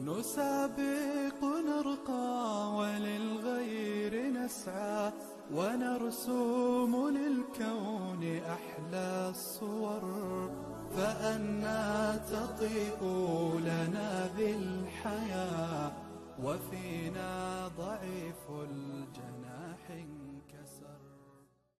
نسابق نرقى وللغير نسعى ونرسم للكون أحلى الصور فأنا تطيء لنا بالحياة وفينا ضعيف الجناح انكسر.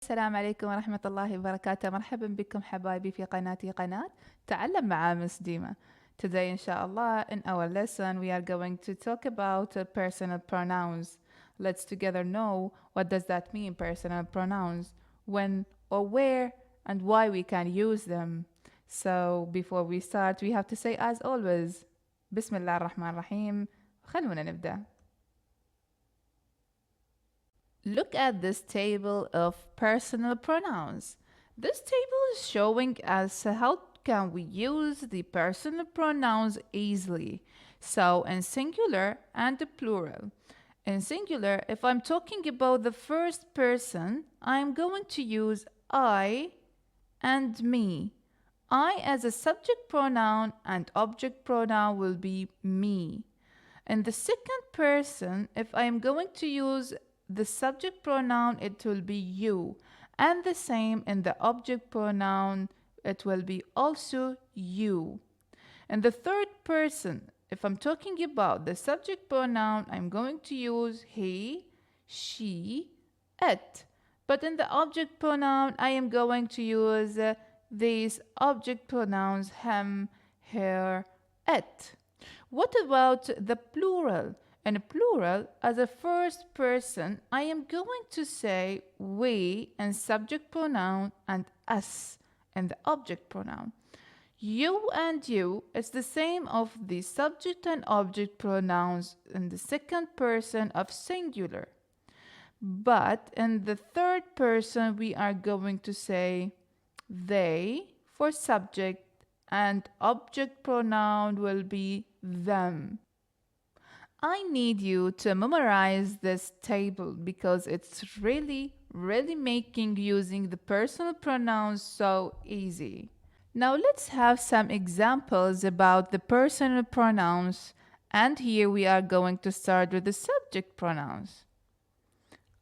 السلام عليكم ورحمة الله وبركاته. مرحبا بكم حبايبي في قناتي قناة تعلم مع مس ديما. Today inshallah in our lesson we are going to talk about personal pronouns. Let's together know what does that mean, personal pronouns, when or where and why we can use them. So before we start we have to say as always بسم الله الرحمن الرحيم. خلونا نبدأ. Look at this table of personal pronouns. This table is showing us how can we use the personal pronouns easily. So in singular and the plural. In singular, if I'm talking about the first person, I'm going to use I and me. I as a subject pronoun and object pronoun will be me. In the second person, if I'm going to use the subject pronoun, it will be you. And the same in the object pronoun, it will be also you. In the third person, if I'm talking about the subject pronoun, I'm going to use he, she, it. But in the object pronoun, I am going to use these object pronouns him, her, it. What about the plural? In plural, as a first person, I am going to say we in subject pronoun and us in the object pronoun. You and you is the same of the subject and object pronouns in the second person of singular. But in the third person, we are going to say they for subject and object pronoun will be them. I need you to memorize this table because it's really making using the personal pronouns so easy. Now let's have some examples about the personal pronouns, and here we are going to start with the subject pronouns.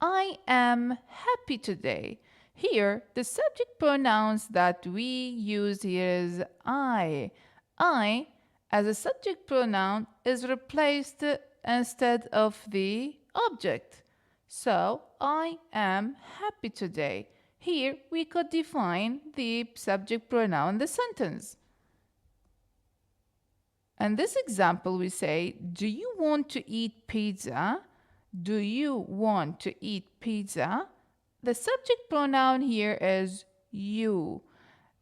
I am happy today. Here the subject pronouns that we use here is I. I as a subject pronoun is replaced instead of the object. So, I am happy today. Here we could define the subject pronoun in the sentence. In this example we say, do you want to eat pizza? Do you want to eat pizza? The subject pronoun here is you.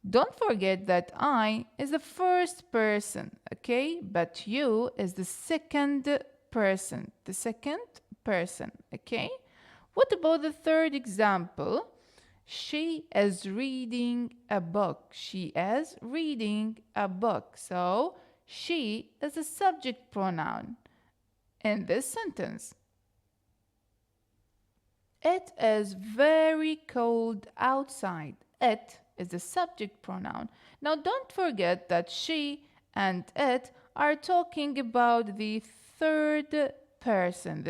Don't forget that I is the first person, okay? But you is the second person, okay? What about the third example? She is reading a book. She is reading a book. So, she is a subject pronoun in this sentence. It is very cold outside. It is the subject pronoun. Now don't forget that she and it are talking about the third person,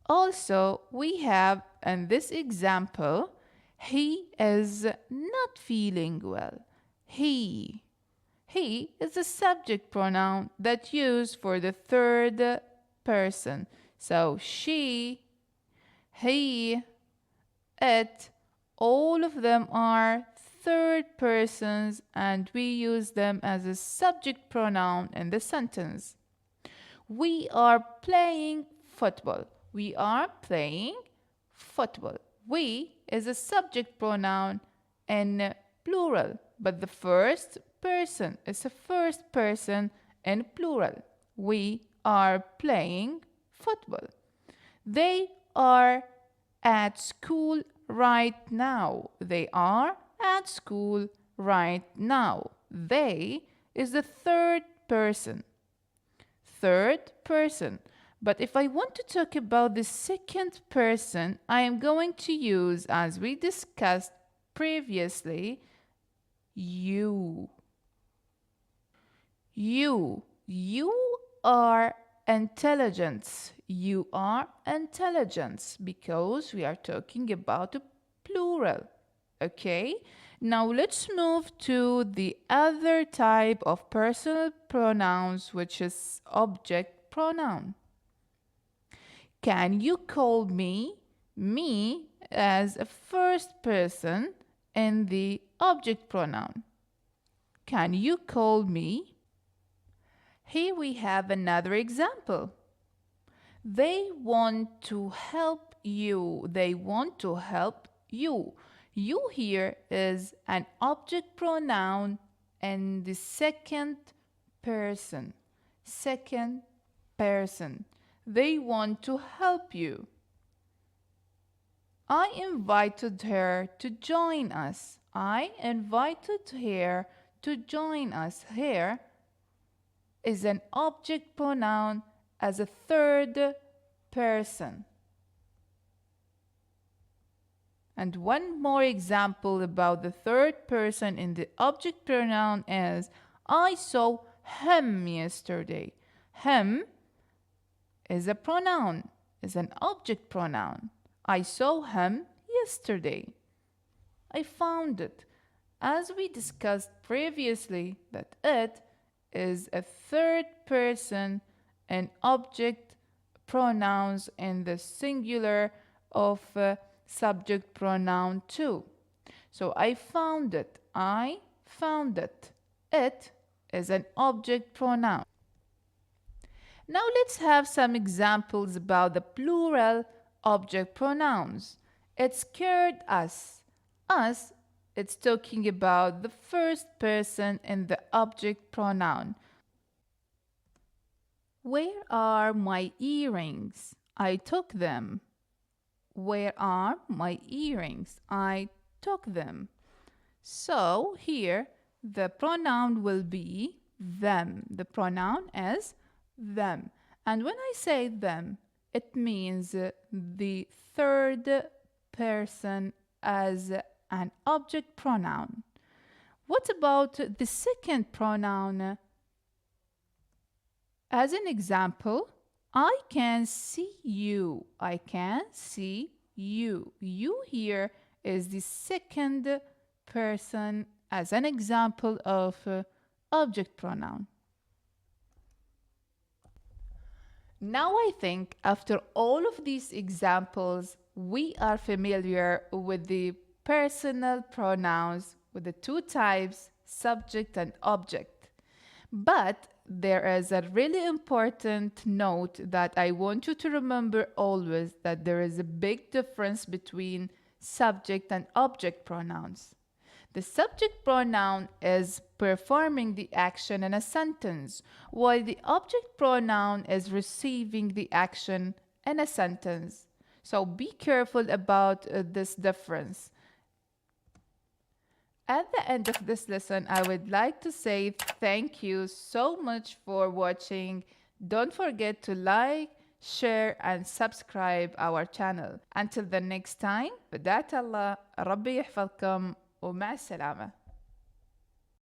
Also, we have in this example, he is not feeling well. He is the subject pronoun that's used for the third person. So she, he, it, all of them are third persons and we use them as a subject pronoun in the sentence. We are playing football. We are playing football. We is a subject pronoun in plural, but the first person is a first person in plural. We are playing football. They are at school right now. They are at school right now. They is the third person. But if I want to talk about the second person, I am going to use, as we discussed previously, you. You You are intelligent. You are intelligent because we are talking about a plural. Okay? Now let's move to the other type of personal pronouns, which is object pronoun. Can you call me? Me as a first person in the object pronoun. Can you call me? Here we have another example. They want to help you. They want to help you. You here is an object pronoun in the second person. Second person. They want to help you. I invited her to join us. I invited her to join us. Here is an object pronoun as a third person. And one more example about the third person in the object pronoun is I saw him yesterday. Him is a pronoun, is an object pronoun. I saw him yesterday. I found it. As we discussed previously, that it is a third person and object pronouns in the singular of subject pronoun too. So I found it. I found it. It is an object pronoun. Now let's have some examples about the plural object pronouns. It scared us. Us, it's talking about the first person in the object pronoun. Where are my earrings? I took them. Where are my earrings? I took them. So here the pronoun will be them. The pronoun is them. And when I say them, it means the third person as an object pronoun. What about the second pronoun? As an example, I can see you. I can see you. You here is the second person as an example of object pronoun. Now I think after all of these examples, we are familiar with the personal pronouns with the two types, subject and object. But there is a really important note that I want you to remember always, that there is a big difference between subject and object pronouns. The subject pronoun is performing the action in a sentence, while the object pronoun is receiving the action in a sentence. So be careful about this difference. At the end of this lesson, I would like to say thank you so much for watching. Don't forget to like, share and subscribe our channel. Until the next time, بدأت الله ربي يحفظكم ومع السلامة.